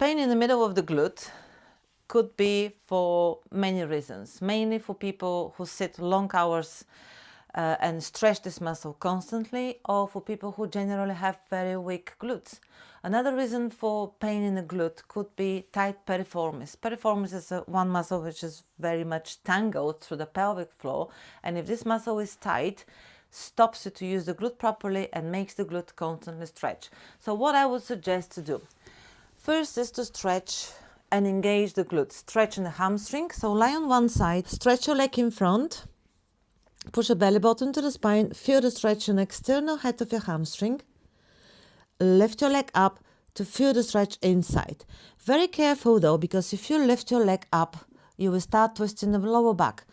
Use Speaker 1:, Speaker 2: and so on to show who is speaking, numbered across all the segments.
Speaker 1: Pain in the middle of the glute could be for many reasons, mainly for people who sit long hours and stretch this muscle constantly, or for people who generally have very weak glutes. Another reason for pain in the glute could be tight piriformis. Piriformis is one muscle which is very much tangled through the pelvic floor, and if this muscle is tight, stops you to use the glute properly and makes the glute constantly stretch. So what I would suggest to do first is to stretch and engage the glutes. Stretch in the hamstring, so lie on one side, stretch your leg in front, push your belly button to the spine, feel the stretch in the external head of your hamstring, lift your leg up to feel the stretch inside. Very careful though, because if you lift your leg up, you will start twisting the lower back.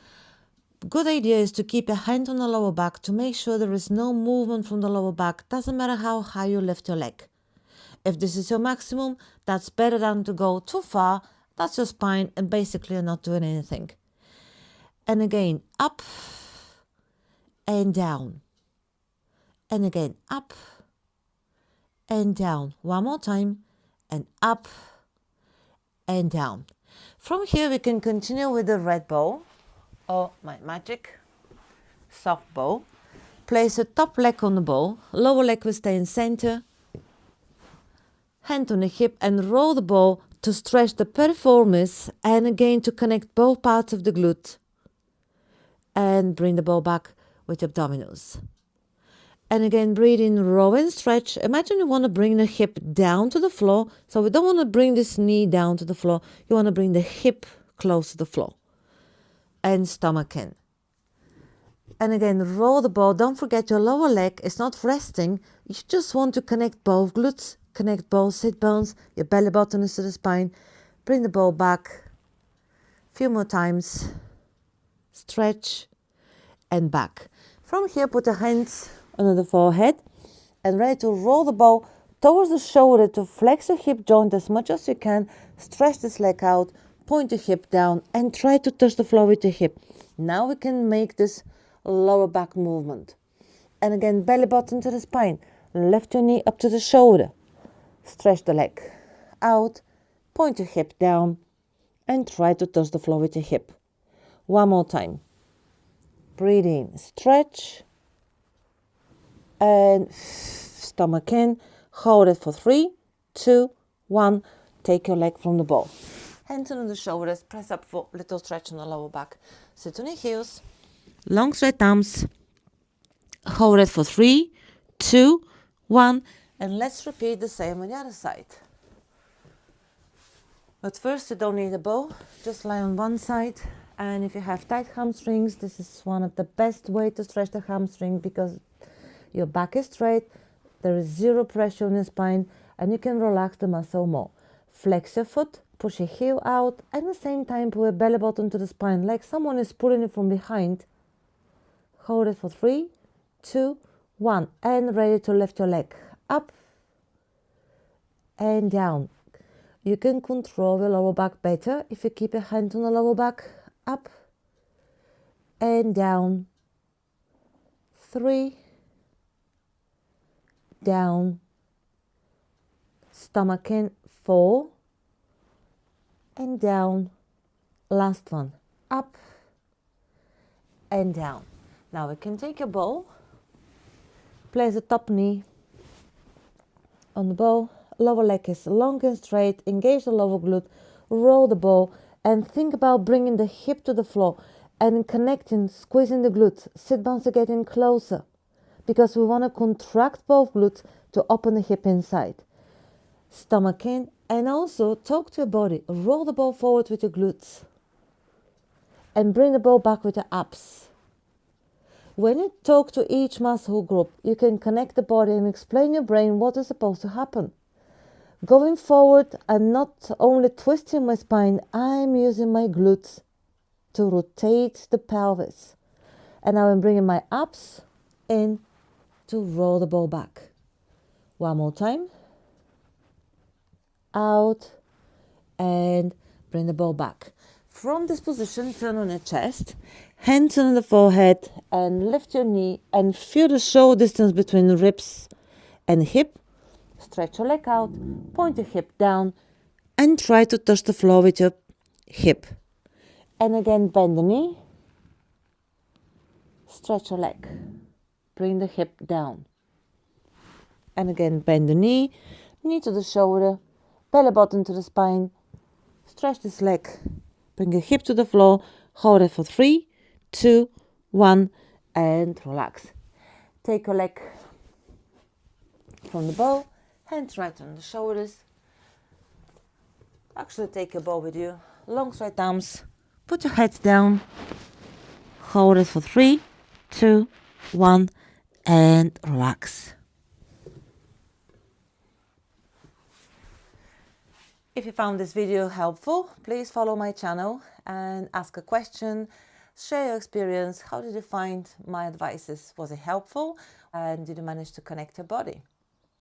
Speaker 1: Good idea is to keep your hand on the lower back to make sure there is no movement from the lower back. Doesn't matter how high you lift your leg. If this is your maximum, that's better than to go too far. That's your spine and basically you're not doing anything. And again, up and down. And again, up and down. One more time, and up and down. From here, we can continue with the red ball, or my magic soft ball. Place the top leg on the ball, lower leg will stay in center, hand on the hip, and roll the ball to stretch the piriformis, and again to connect both parts of the glute, and bring the ball back with abdominals. And again, breathe in, roll and stretch. Imagine you want to bring the hip down to the floor. So we don't want to bring this knee down to the floor. You want to bring the hip close to the floor. And stomach in. And again, roll the ball. Don't forget your lower leg is not resting. You just want to connect both glutes, connect both sit bones. Your belly button is to the spine. Bring the ball back. Few more times. Stretch and back. From here, put the hands under the forehead and ready to roll the ball towards the shoulder to flex your hip joint as much as you can. Stretch this leg out, point your hip down and try to touch the floor with your hip. Now we can make this lower back movement. And again, belly button to the spine. Lift your knee up to the shoulder. Stretch the leg out, point your hip down and try to touch the floor with your hip. One more time. Breathe in, stretch, and stomach in. Hold it for 3, 2, 1. Take your leg from the ball. Hands on the shoulders, press up for a little stretch on the lower back. Sit on your heels, long straight arms. Hold it for 3, 2, 1. And let's repeat the same on the other side. But first, you don't need a ball. Just lie on one side. And if you have tight hamstrings, this is one of the best ways to stretch the hamstring because your back is straight, there is zero pressure on your spine, and you can relax the muscle more. Flex your foot, push your heel out, and at the same time put your belly button to the spine like someone is pulling it from behind. Hold it for 3, 2, 1, and ready to lift your leg up and down. You can control your lower back better if you keep your hand on the lower back. Up and down. 3, down, stomach in. 4 and down. Last one, up and down. Now we can take a ball, place the top knee on the ball, lower leg is long and straight, engage the lower glute, roll the ball and think about bringing the hip to the floor and connecting, squeezing the glutes. Sit bones are getting closer because we want to contract both glutes to open the hip inside. Stomach in, and also talk to your body. Roll the ball forward with your glutes and bring the ball back with your abs. When you talk to each muscle group, you can connect the body and explain your brain what is supposed to happen. Going forward, I'm not only twisting my spine, I'm using my glutes to rotate the pelvis. And now I'm bringing my abs in to roll the ball back. One more time. Out and bring the ball back. From this position, turn on your chest, hands on the forehead and lift your knee and feel the shoulder distance between the ribs and hip. Stretch your leg out, point your hip down and try to touch the floor with your hip. And again, bend the knee, stretch your leg, bring the hip down. And again, bend the knee to the shoulder, belly button to the spine, stretch this leg, bring your hip to the floor, hold it for 3, 2, 1, and relax. Take your leg from the bow, hands right on the shoulders. Actually take your bow with you, long straight arms, put your head down, hold it for 3, 2, 1, and relax. If you found this video helpful, please follow my channel and ask a question, share your experience. How did you find my advices? Was it helpful? And did you manage to connect your body?